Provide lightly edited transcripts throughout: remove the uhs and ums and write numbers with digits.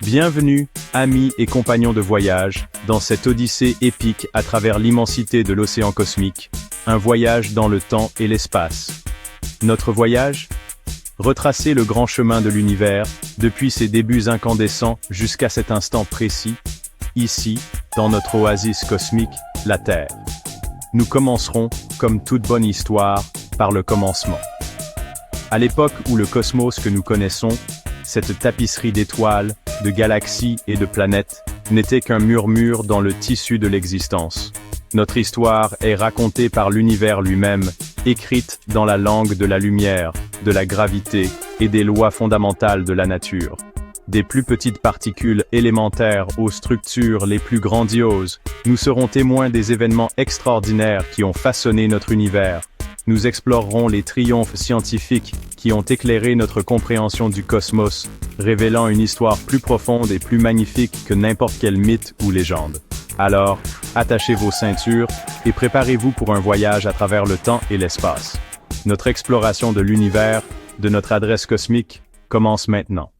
Bienvenue, amis et compagnons de voyage, dans cette odyssée épique à travers l'immensité de l'océan cosmique, un voyage dans le temps et l'espace. Notre voyage? Retracer le grand chemin de l'univers, depuis ses débuts incandescents jusqu'à cet instant précis, ici, dans notre oasis cosmique, la Terre. Nous commencerons, comme toute bonne histoire, par le commencement. À l'époque où le cosmos que nous connaissons, cette tapisserie d'étoiles, de galaxies et de planètes, n'était qu'un murmure dans le tissu de l'existence. Notre histoire est racontée par l'univers lui-même, écrite dans la langue de la lumière, de la gravité et des lois fondamentales de la nature. Des plus petites particules élémentaires aux structures les plus grandioses, nous serons témoins des événements extraordinaires qui ont façonné notre univers. Nous explorerons les triomphes scientifiques qui ont éclairé notre compréhension du cosmos, révélant une histoire plus profonde et plus magnifique que n'importe quel mythe ou légende. Alors, attachez vos ceintures et préparez-vous pour un voyage à travers le temps et l'espace. Notre exploration de l'univers, de notre adresse cosmique, commence maintenant.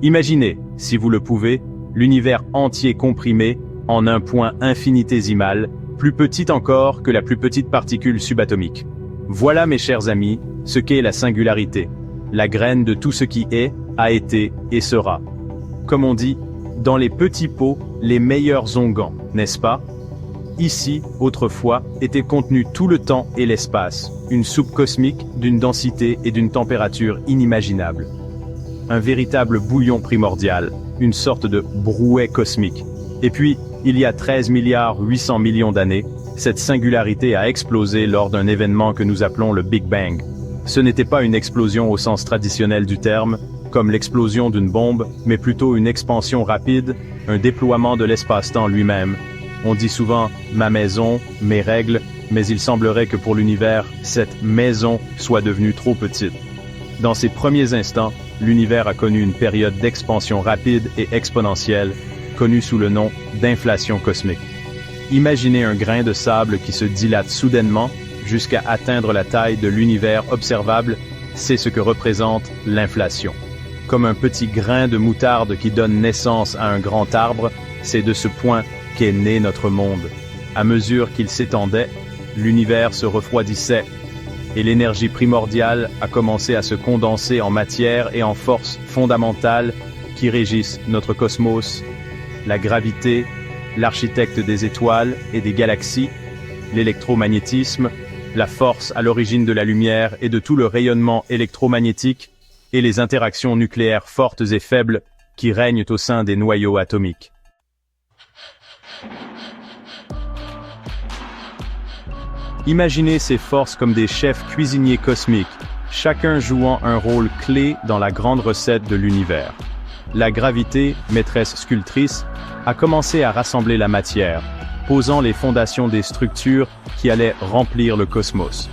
Imaginez, si vous le pouvez, l'univers entier comprimé en un point infinitésimal, plus petit encore que la plus petite particule subatomique. Voilà, mes chers amis, ce qu'est la singularité, la graine de tout ce qui est, a été et sera. Comme on dit, dans les petits pots, les meilleurs onguents, n'est-ce pas? Ici, autrefois, était contenu tout le temps et l'espace, une soupe cosmique d'une densité et d'une température inimaginables. Un véritable bouillon primordial, une sorte de brouet cosmique. Et puis, il y a 13,8 milliards d'années, cette singularité a explosé lors d'un événement que nous appelons le Big Bang. Ce n'était pas une explosion au sens traditionnel du terme, comme l'explosion d'une bombe, mais plutôt une expansion rapide, un déploiement de l'espace-temps lui-même. On dit souvent « ma maison, mes règles », mais il semblerait que pour l'univers, cette maison soit devenue trop petite. Dans ses premiers instants, l'univers a connu une période d'expansion rapide et exponentielle, connue sous le nom d'inflation cosmique. Imaginez un grain de sable qui se dilate soudainement jusqu'à atteindre la taille de l'univers observable, c'est ce que représente l'inflation. Comme un petit grain de moutarde qui donne naissance à un grand arbre, c'est de ce point qu'est né notre monde. À mesure qu'il s'étendait, l'univers se refroidissait, et l'énergie primordiale a commencé à se condenser en matière et en forces fondamentales qui régissent notre cosmos, la gravité, l'architecte des étoiles et des galaxies, l'électromagnétisme, la force à l'origine de la lumière et de tout le rayonnement électromagnétique, et les interactions nucléaires fortes et faibles qui règnent au sein des noyaux atomiques. Imaginez ces forces comme des chefs cuisiniers cosmiques, chacun jouant un rôle clé dans la grande recette de l'univers. La gravité, maîtresse sculptrice, a commencé à rassembler la matière, posant les fondations des structures qui allaient remplir le cosmos.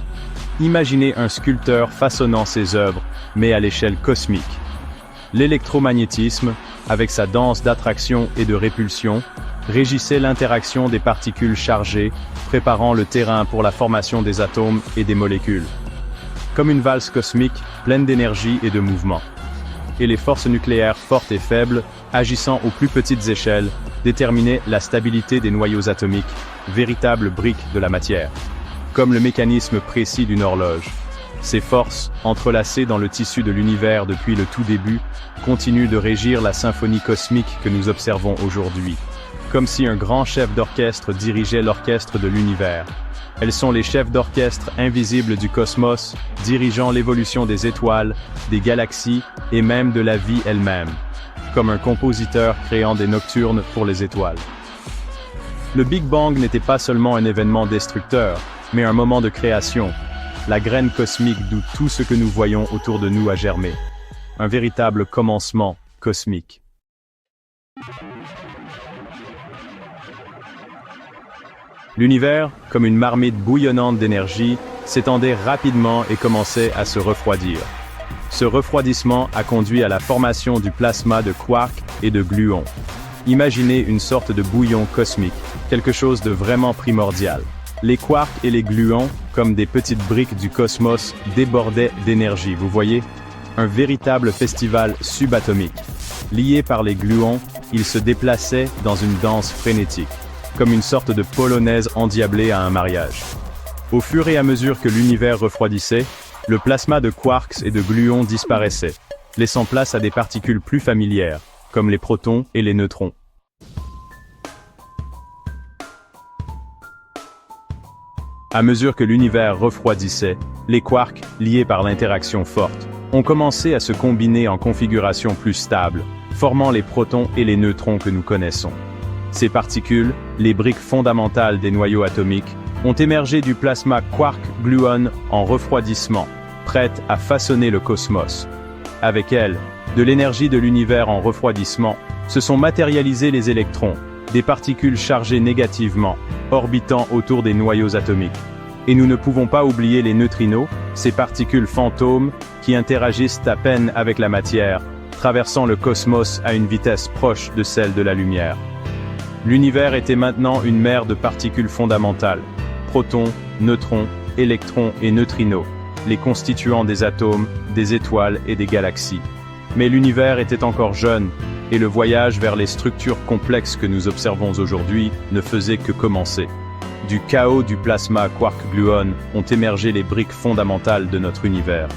Imaginez un sculpteur façonnant ses œuvres, mais à l'échelle cosmique. L'électromagnétisme, avec sa danse d'attraction et de répulsion, régissait l'interaction des particules chargées, préparant le terrain pour la formation des atomes et des molécules. Comme une valse cosmique, pleine d'énergie et de mouvement. Et les forces nucléaires fortes et faibles, agissant aux plus petites échelles, déterminaient la stabilité des noyaux atomiques, véritables briques de la matière. Comme le mécanisme précis d'une horloge. Ces forces, entrelacées dans le tissu de l'univers depuis le tout début, continuent de régir la symphonie cosmique que nous observons aujourd'hui. Comme si un grand chef d'orchestre dirigeait l'orchestre de l'univers. Elles sont les chefs d'orchestre invisibles du cosmos, dirigeant l'évolution des étoiles, des galaxies et même de la vie elle-même. Comme un compositeur créant des nocturnes pour les étoiles. Le Big Bang n'était pas seulement un événement destructeur, mais un moment de création, la graine cosmique d'où tout ce que nous voyons autour de nous a germé. Un véritable commencement cosmique. L'univers, comme une marmite bouillonnante d'énergie, s'étendait rapidement et commençait à se refroidir. Ce refroidissement a conduit à la formation du plasma de quarks et de gluons. Imaginez une sorte de bouillon cosmique, quelque chose de vraiment primordial. Les quarks et les gluons, comme des petites briques du cosmos, débordaient d'énergie, vous voyez? Un véritable festival subatomique. Liés par les gluons, ils se déplaçaient dans une danse frénétique, comme une sorte de polonaise endiablée à un mariage. Au fur et à mesure que l'univers refroidissait, le plasma de quarks et de gluons disparaissait, laissant place à des particules plus familières, comme les protons et les neutrons. À mesure que l'univers refroidissait, les quarks, liés par l'interaction forte, ont commencé à se combiner en configuration plus stable, formant les protons et les neutrons que nous connaissons. Ces particules, les briques fondamentales des noyaux atomiques, ont émergé du plasma quark-gluon en refroidissement, prêtes à façonner le cosmos. Avec elles, de l'énergie de l'univers en refroidissement, se sont matérialisés les électrons, des particules chargées négativement, orbitant autour des noyaux atomiques. Et nous ne pouvons pas oublier les neutrinos, ces particules fantômes qui interagissent à peine avec la matière, traversant le cosmos à une vitesse proche de celle de la lumière. L'univers était maintenant une mer de particules fondamentales, protons, neutrons, électrons et neutrinos, les constituants des atomes, des étoiles et des galaxies. Mais l'univers était encore jeune, et le voyage vers les structures complexes que nous observons aujourd'hui ne faisait que commencer. Du chaos du plasma quark-gluon ont émergé les briques fondamentales de notre univers,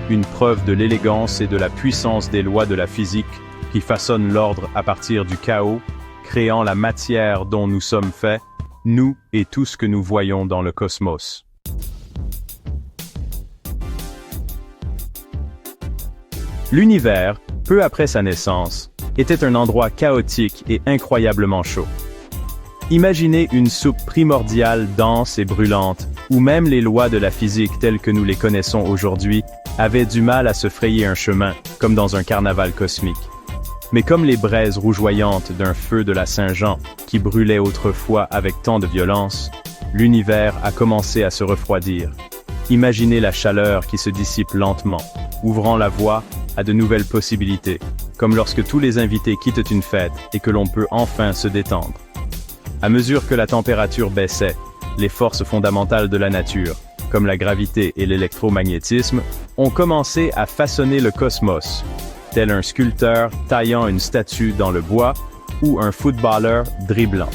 une preuve de l'élégance et de la puissance des lois de la physique qui façonnent l'ordre à partir du chaos, créant la matière dont nous sommes faits, nous et tout ce que nous voyons dans le cosmos. L'univers, peu après sa naissance, était un endroit chaotique et incroyablement chaud. Imaginez une soupe primordiale dense et brûlante, où même les lois de la physique telles que nous les connaissons aujourd'hui avaient du mal à se frayer un chemin, comme dans un carnaval cosmique. Mais comme les braises rougeoyantes d'un feu de la Saint-Jean qui brûlait autrefois avec tant de violence, l'univers a commencé à se refroidir. Imaginez la chaleur qui se dissipe lentement, ouvrant la voie à de nouvelles possibilités, comme lorsque tous les invités quittent une fête et que l'on peut enfin se détendre. À mesure que la température baissait, les forces fondamentales de la nature, comme la gravité et l'électromagnétisme, ont commencé à façonner le cosmos, tel un sculpteur taillant une statue dans le bois ou un footballeur dribblant.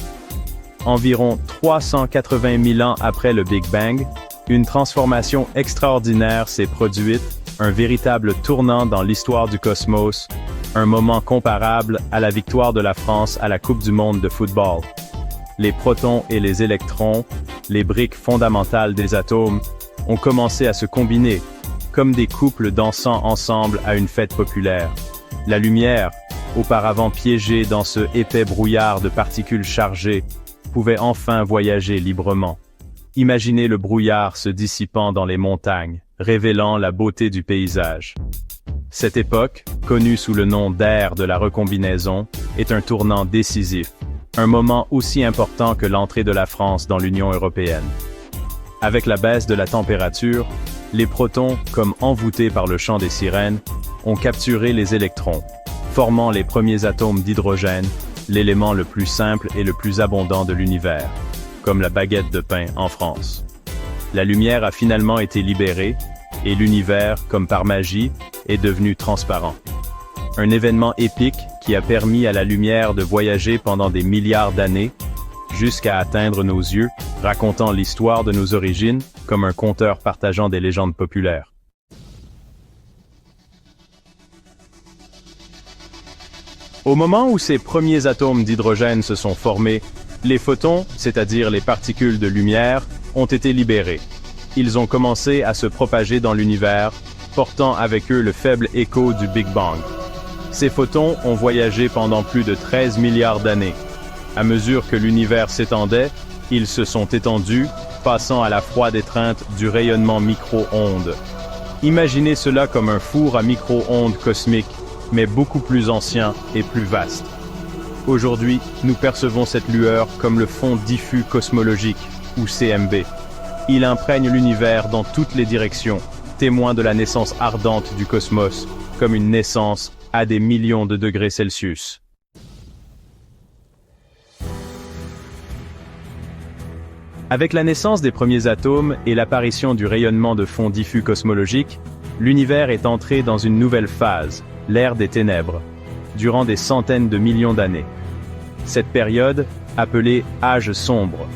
Environ 380 000 ans après le Big Bang, une transformation extraordinaire s'est produite, un véritable tournant dans l'histoire du cosmos, un moment comparable à la victoire de la France à la Coupe du monde de football. Les protons et les électrons, les briques fondamentales des atomes, ont commencé à se combiner, comme des couples dansant ensemble à une fête populaire. La lumière, auparavant piégée dans ce épais brouillard de particules chargées, pouvait enfin voyager librement. Imaginez le brouillard se dissipant dans les montagnes, révélant la beauté du paysage. Cette époque, connue sous le nom d'ère de la recombinaison, est un tournant décisif, un moment aussi important que l'entrée de la France dans l'Union européenne. Avec la baisse de la température, les protons, comme envoûtés par le chant des sirènes, ont capturé les électrons, formant les premiers atomes d'hydrogène, l'élément le plus simple et le plus abondant de l'univers, comme la baguette de pain en France. La lumière a finalement été libérée, et l'univers, comme par magie, est devenu transparent. Un événement épique qui a permis à la lumière de voyager pendant des milliards d'années, jusqu'à atteindre nos yeux, racontant l'histoire de nos origines, comme un conteur partageant des légendes populaires. Au moment où ces premiers atomes d'hydrogène se sont formés, les photons, c'est-à-dire les particules de lumière, ont été libérés. Ils ont commencé à se propager dans l'univers, portant avec eux le faible écho du Big Bang. Ces photons ont voyagé pendant plus de 13 milliards d'années. À mesure que l'univers s'étendait, ils se sont étendus, passant à la froide étreinte du rayonnement micro-ondes. Imaginez cela comme un four à micro-ondes cosmique, mais beaucoup plus ancien et plus vaste. Aujourd'hui, nous percevons cette lueur comme le fond diffus cosmologique, ou CMB. Il imprègne l'univers dans toutes les directions, témoin de la naissance ardente du cosmos, comme une naissance à des millions de degrés Celsius. Avec la naissance des premiers atomes et l'apparition du rayonnement de fond diffus cosmologique, l'univers est entré dans une nouvelle phase, l'ère des ténèbres, durant des centaines de millions d'années. Cette période, appelée Âge sombre,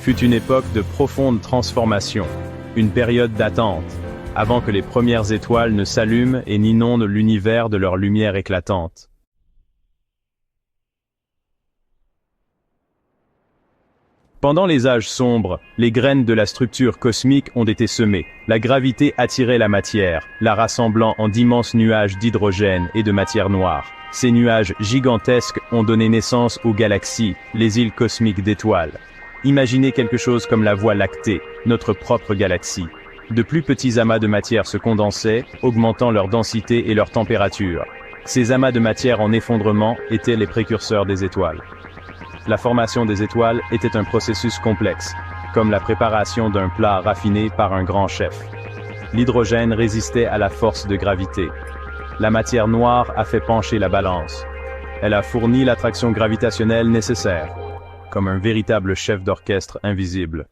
fut une époque de profonde transformation, une période d'attente, avant que les premières étoiles ne s'allument et n'inondent l'univers de leur lumière éclatante. Pendant les âges sombres, les graines de la structure cosmique ont été semées. La gravité attirait la matière, la rassemblant en d'immenses nuages d'hydrogène et de matière noire. Ces nuages gigantesques ont donné naissance aux galaxies, les îles cosmiques d'étoiles. Imaginez quelque chose comme la Voie lactée, notre propre galaxie. De plus petits amas de matière se condensaient, augmentant leur densité et leur température. Ces amas de matière en effondrement étaient les précurseurs des étoiles. La formation des étoiles était un processus complexe, comme la préparation d'un plat raffiné par un grand chef. L'hydrogène résistait à la force de gravité. La matière noire a fait pencher la balance. Elle a fourni l'attraction gravitationnelle nécessaire, comme un véritable chef d'orchestre invisible.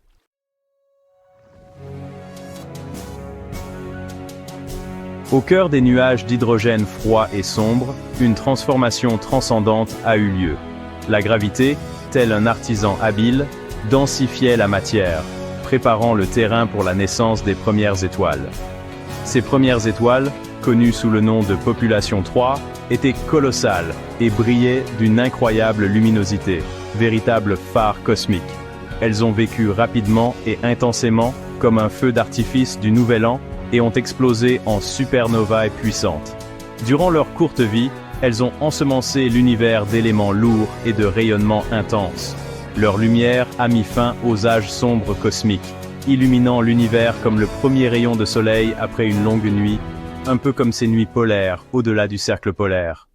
Au cœur des nuages d'hydrogène froid et sombre, une transformation transcendante a eu lieu. La gravité, tel un artisan habile, densifiait la matière, préparant le terrain pour la naissance des premières étoiles. Ces premières étoiles, connues sous le nom de Population 3, étaient colossales et brillaient d'une incroyable luminosité, véritables phares cosmiques. Elles ont vécu rapidement et intensément, comme un feu d'artifice du Nouvel An, et ont explosé en supernovae puissantes. Durant leur courte vie, elles ont ensemencé l'univers d'éléments lourds et de rayonnements intenses. Leur lumière a mis fin aux âges sombres cosmiques, illuminant l'univers comme le premier rayon de soleil après une longue nuit, un peu comme ces nuits polaires au-delà du cercle polaire.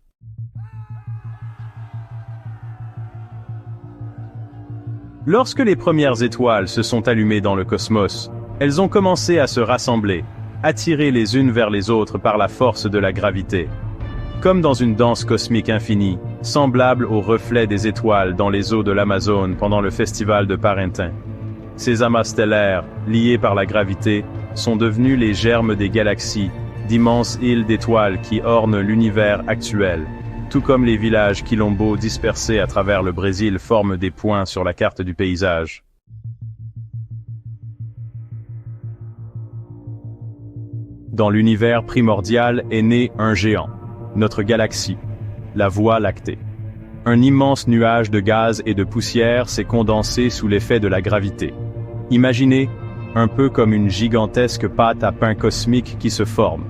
Lorsque les premières étoiles se sont allumées dans le cosmos, elles ont commencé à se rassembler, attirées les unes vers les autres par la force de la gravité. Comme dans une danse cosmique infinie, semblable au reflet des étoiles dans les eaux de l'Amazone pendant le festival de Parentin. Ces amas stellaires, liés par la gravité, sont devenus les germes des galaxies, d'immenses îles d'étoiles qui ornent l'univers actuel, tout comme les villages quilombos dispersés à travers le Brésil forment des points sur la carte du paysage. Dans l'univers primordial est né un géant, notre galaxie, la Voie lactée. Un immense nuage de gaz et de poussière s'est condensé sous l'effet de la gravité. Imaginez, un peu comme une gigantesque pâte à pain cosmique qui se forme.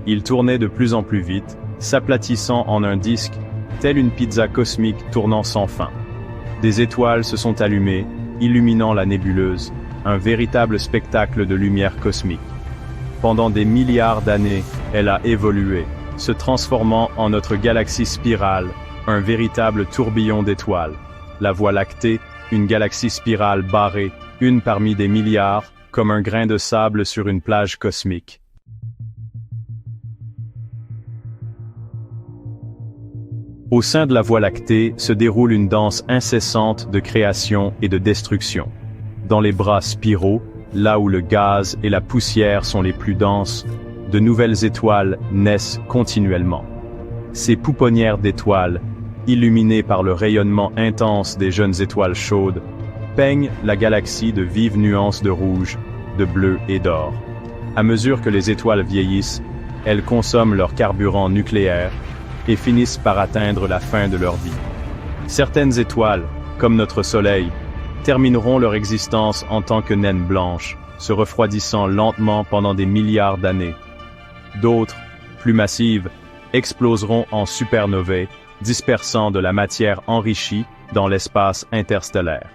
Il tournait de plus en plus vite, s'aplatissant en un disque, telle une pizza cosmique tournant sans fin. Des étoiles se sont allumées, illuminant la nébuleuse, un véritable spectacle de lumière cosmique. Pendant des milliards d'années, elle a évolué, se transformant en notre galaxie spirale, un véritable tourbillon d'étoiles. La Voie lactée, une galaxie spirale barrée, une parmi des milliards, comme un grain de sable sur une plage cosmique. Au sein de la Voie lactée se déroule une danse incessante de création et de destruction. Dans les bras spiraux, là où le gaz et la poussière sont les plus denses, de nouvelles étoiles naissent continuellement. Ces pouponnières d'étoiles, illuminées par le rayonnement intense des jeunes étoiles chaudes, peignent la galaxie de vives nuances de rouge, de bleu et d'or. À mesure que les étoiles vieillissent, elles consomment leur carburant nucléaire et finissent par atteindre la fin de leur vie. Certaines étoiles, comme notre Soleil, termineront leur existence en tant que naines blanches, se refroidissant lentement pendant des milliards d'années. D'autres, plus massives, exploseront en supernovae, dispersant de la matière enrichie dans l'espace interstellaire.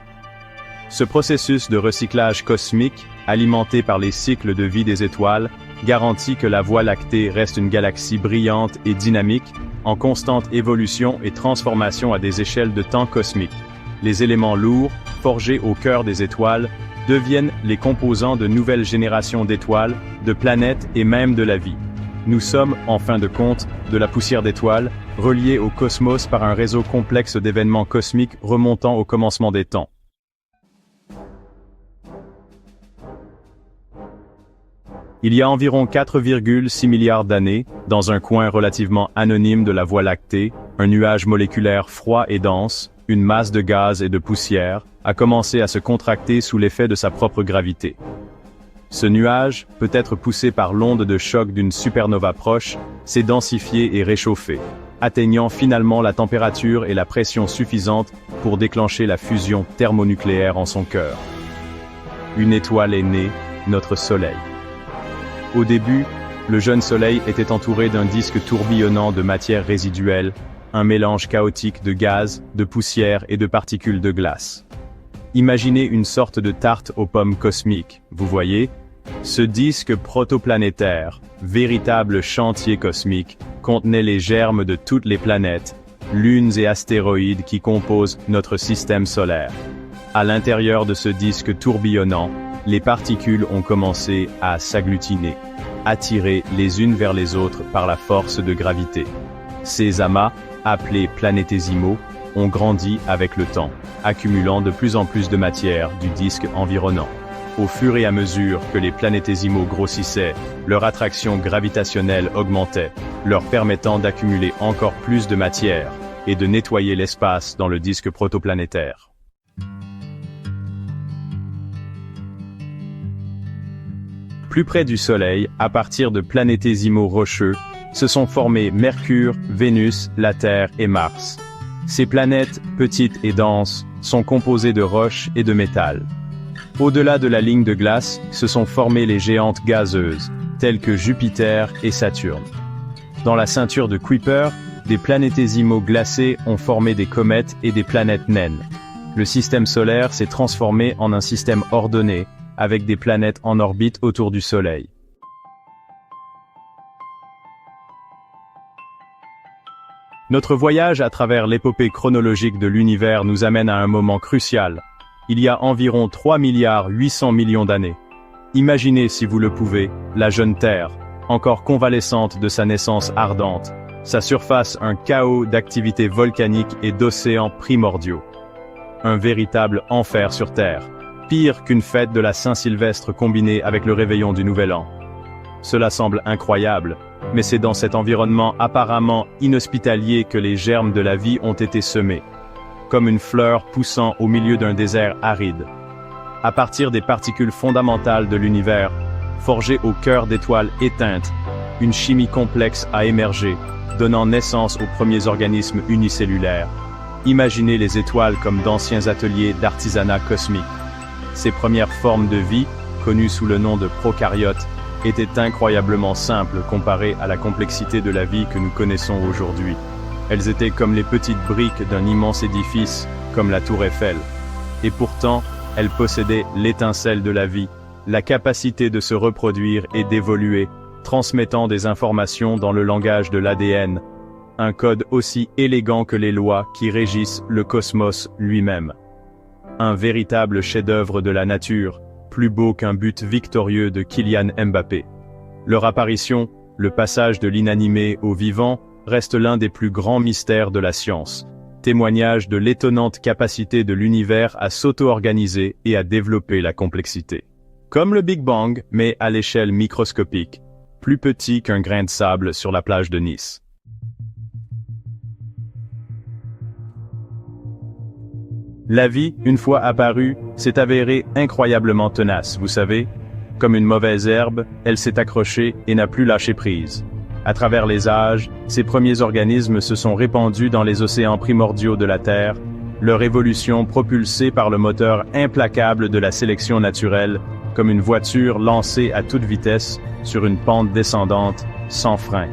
Ce processus de recyclage cosmique, alimenté par les cycles de vie des étoiles, garantit que la Voie lactée reste une galaxie brillante et dynamique, en constante évolution et transformation à des échelles de temps cosmiques. Les éléments lourds, forgés au cœur des étoiles, deviennent les composants de nouvelles générations d'étoiles, de planètes et même de la vie. Nous sommes, en fin de compte, de la poussière d'étoiles, reliés au cosmos par un réseau complexe d'événements cosmiques remontant au commencement des temps. Il y a environ 4,6 milliards d'années, dans un coin relativement anonyme de la Voie lactée, un nuage moléculaire froid et dense, une masse de gaz et de poussière, a commencé à se contracter sous l'effet de sa propre gravité. Ce nuage, peut-être poussé par l'onde de choc d'une supernova proche, s'est densifié et réchauffé, atteignant finalement la température et la pression suffisantes pour déclencher la fusion thermonucléaire en son cœur. Une étoile est née, notre Soleil. Au début, le jeune Soleil était entouré d'un disque tourbillonnant de matière résiduelle, un mélange chaotique de gaz, de poussière et de particules de glace. Imaginez une sorte de tarte aux pommes cosmique, vous voyez? Ce disque protoplanétaire, véritable chantier cosmique, contenait les germes de toutes les planètes, lunes et astéroïdes qui composent notre système solaire. À l'intérieur de ce disque tourbillonnant, les particules ont commencé à s'agglutiner, attirées les unes vers les autres par la force de gravité. Ces amas, appelés planétésimaux, ont grandi avec le temps, accumulant de plus en plus de matière du disque environnant. Au fur et à mesure que les planétésimaux grossissaient, leur attraction gravitationnelle augmentait, leur permettant d'accumuler encore plus de matière et de nettoyer l'espace dans le disque protoplanétaire. Plus près du Soleil, à partir de planétésimaux rocheux, se sont formés Mercure, Vénus, la Terre et Mars. Ces planètes, petites et denses, sont composées de roches et de métal. Au-delà de la ligne de glace, se sont formées les géantes gazeuses, telles que Jupiter et Saturne. Dans la ceinture de Kuiper, des planétésimaux glacés ont formé des comètes et des planètes naines. Le système solaire s'est transformé en un système ordonné, avec des planètes en orbite autour du Soleil. Notre voyage à travers l'épopée chronologique de l'univers nous amène à un moment crucial, il y a environ 3,8 milliards d'années. Imaginez, si vous le pouvez, la jeune Terre, encore convalescente de sa naissance ardente, sa surface un chaos d'activités volcaniques et d'océans primordiaux. Un véritable enfer sur Terre, pire qu'une fête de la Saint-Sylvestre combinée avec le réveillon du Nouvel An. Cela semble incroyable, mais c'est dans cet environnement apparemment inhospitalier que les germes de la vie ont été semés, comme une fleur poussant au milieu d'un désert aride. À partir des particules fondamentales de l'univers, forgées au cœur d'étoiles éteintes, une chimie complexe a émergé, donnant naissance aux premiers organismes unicellulaires. Imaginez les étoiles comme d'anciens ateliers d'artisanat cosmique. Ces premières formes de vie, connues sous le nom de prokaryotes, étaient incroyablement simples comparées à la complexité de la vie que nous connaissons aujourd'hui. Elles étaient comme les petites briques d'un immense édifice, comme la Tour Eiffel. Et pourtant, elles possédaient l'étincelle de la vie, la capacité de se reproduire et d'évoluer, transmettant des informations dans le langage de l'ADN, un code aussi élégant que les lois qui régissent le cosmos lui-même. Un véritable chef-d'œuvre de la nature, plus beau qu'un but victorieux de Kylian Mbappé. Leur apparition, le passage de l'inanimé au vivant, reste l'un des plus grands mystères de la science, témoignage de l'étonnante capacité de l'univers à s'auto-organiser et à développer la complexité. Comme le Big Bang, mais à l'échelle microscopique, plus petit qu'un grain de sable sur la plage de Nice. La vie, une fois apparue, s'est avérée incroyablement tenace, vous savez. Comme une mauvaise herbe, elle s'est accrochée et n'a plus lâché prise. À travers les âges, ces premiers organismes se sont répandus dans les océans primordiaux de la Terre, leur évolution propulsée par le moteur implacable de la sélection naturelle, comme une voiture lancée à toute vitesse sur une pente descendante, sans frein.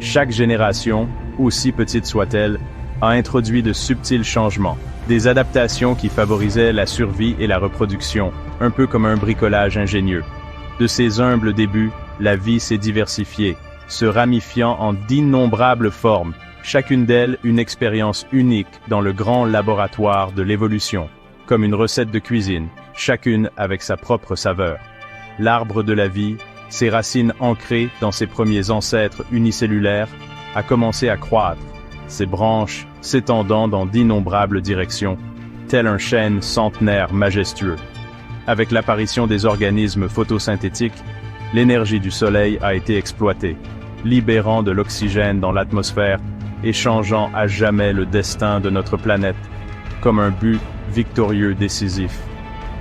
Chaque génération, aussi petite soit-elle, a introduit de subtils changements, des adaptations qui favorisaient la survie et la reproduction, un peu comme un bricolage ingénieux. De ces humbles débuts, la vie s'est diversifiée, se ramifiant en d'innombrables formes, chacune d'elles une expérience unique dans le grand laboratoire de l'évolution, comme une recette de cuisine, chacune avec sa propre saveur. L'arbre de la vie, ses racines ancrées dans ses premiers ancêtres unicellulaires, a commencé à croître, ses branches s'étendant dans d'innombrables directions, tel un chêne centenaire majestueux. Avec l'apparition des organismes photosynthétiques, l'énergie du Soleil a été exploitée, libérant de l'oxygène dans l'atmosphère et changeant à jamais le destin de notre planète, comme un but victorieux décisif.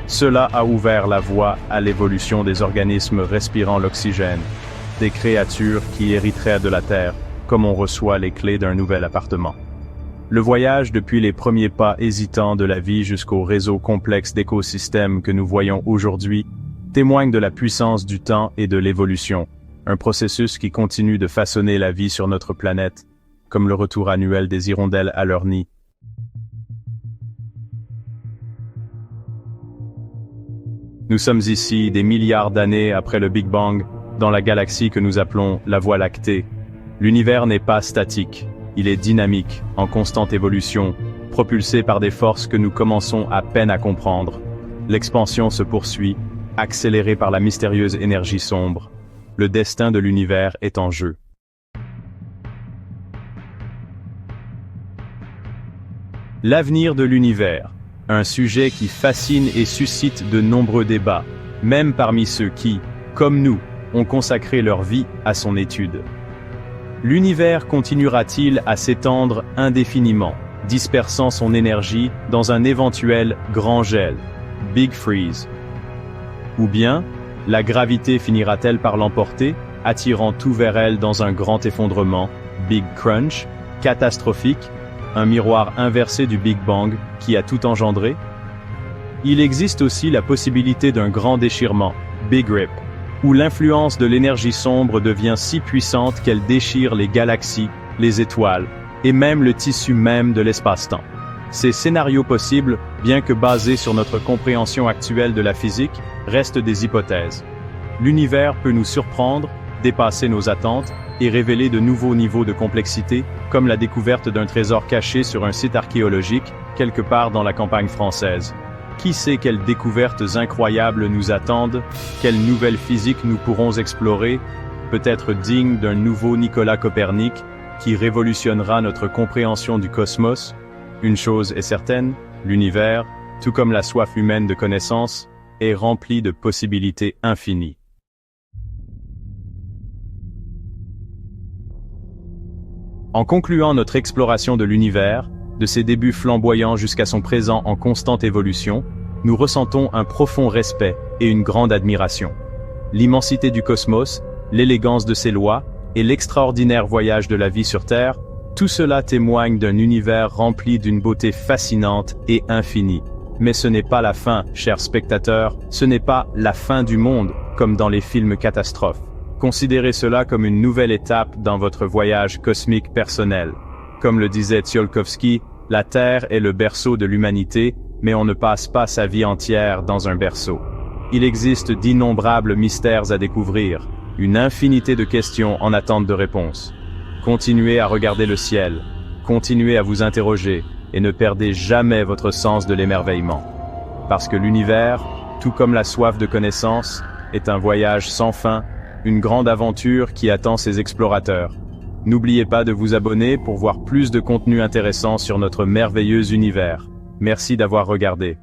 Cela a ouvert la voie à l'évolution des organismes respirant l'oxygène, des créatures qui hériteraient de la Terre, comme on reçoit les clés d'un nouvel appartement. Le voyage depuis les premiers pas hésitants de la vie jusqu'au réseau complexe d'écosystèmes que nous voyons aujourd'hui témoigne de la puissance du temps et de l'évolution, un processus qui continue de façonner la vie sur notre planète, comme le retour annuel des hirondelles à leur nid. Nous sommes ici des milliards d'années après le Big Bang, dans la galaxie que nous appelons la Voie lactée. L'univers n'est pas statique, il est dynamique, en constante évolution, propulsé par des forces que nous commençons à peine à comprendre. L'expansion se poursuit, accélérée par la mystérieuse énergie sombre. Le destin de l'univers est en jeu. L'avenir de l'univers, un sujet qui fascine et suscite de nombreux débats, même parmi ceux qui, comme nous, ont consacré leur vie à son étude. L'univers continuera-t-il à s'étendre indéfiniment, dispersant son énergie dans un éventuel grand gel, Big Freeze? Ou bien, la gravité finira-t-elle par l'emporter, attirant tout vers elle dans un grand effondrement, Big Crunch, catastrophique, un miroir inversé du Big Bang qui a tout engendré? Il existe aussi la possibilité d'un grand déchirement, Big Rip, où l'influence de l'énergie sombre devient si puissante qu'elle déchire les galaxies, les étoiles, et même le tissu même de l'espace-temps. Ces scénarios possibles, bien que basés sur notre compréhension actuelle de la physique, restent des hypothèses. L'univers peut nous surprendre, dépasser nos attentes, et révéler de nouveaux niveaux de complexité, comme la découverte d'un trésor caché sur un site archéologique, quelque part dans la campagne française. Qui sait quelles découvertes incroyables nous attendent, quelles nouvelles physiques nous pourrons explorer, peut-être dignes d'un nouveau Nicolas Copernic, qui révolutionnera notre compréhension du cosmos? Une chose est certaine, l'univers, tout comme la soif humaine de connaissance, est rempli de possibilités infinies. En concluant notre exploration de l'univers, de ses débuts flamboyants jusqu'à son présent en constante évolution, nous ressentons un profond respect et une grande admiration. L'immensité du cosmos, l'élégance de ses lois et l'extraordinaire voyage de la vie sur Terre, tout cela témoigne d'un univers rempli d'une beauté fascinante et infinie. Mais ce n'est pas la fin, chers spectateurs, ce n'est pas la fin du monde, comme dans les films catastrophes. Considérez cela comme une nouvelle étape dans votre voyage cosmique personnel. Comme le disait Tsiolkovsky, la Terre est le berceau de l'humanité, mais on ne passe pas sa vie entière dans un berceau. Il existe d'innombrables mystères à découvrir, une infinité de questions en attente de réponse. Continuez à regarder le ciel, continuez à vous interroger, et ne perdez jamais votre sens de l'émerveillement. Parce que l'univers, tout comme la soif de connaissance, est un voyage sans fin, une grande aventure qui attend ses explorateurs. N'oubliez pas de vous abonner pour voir plus de contenu intéressant sur notre merveilleux univers. Merci d'avoir regardé.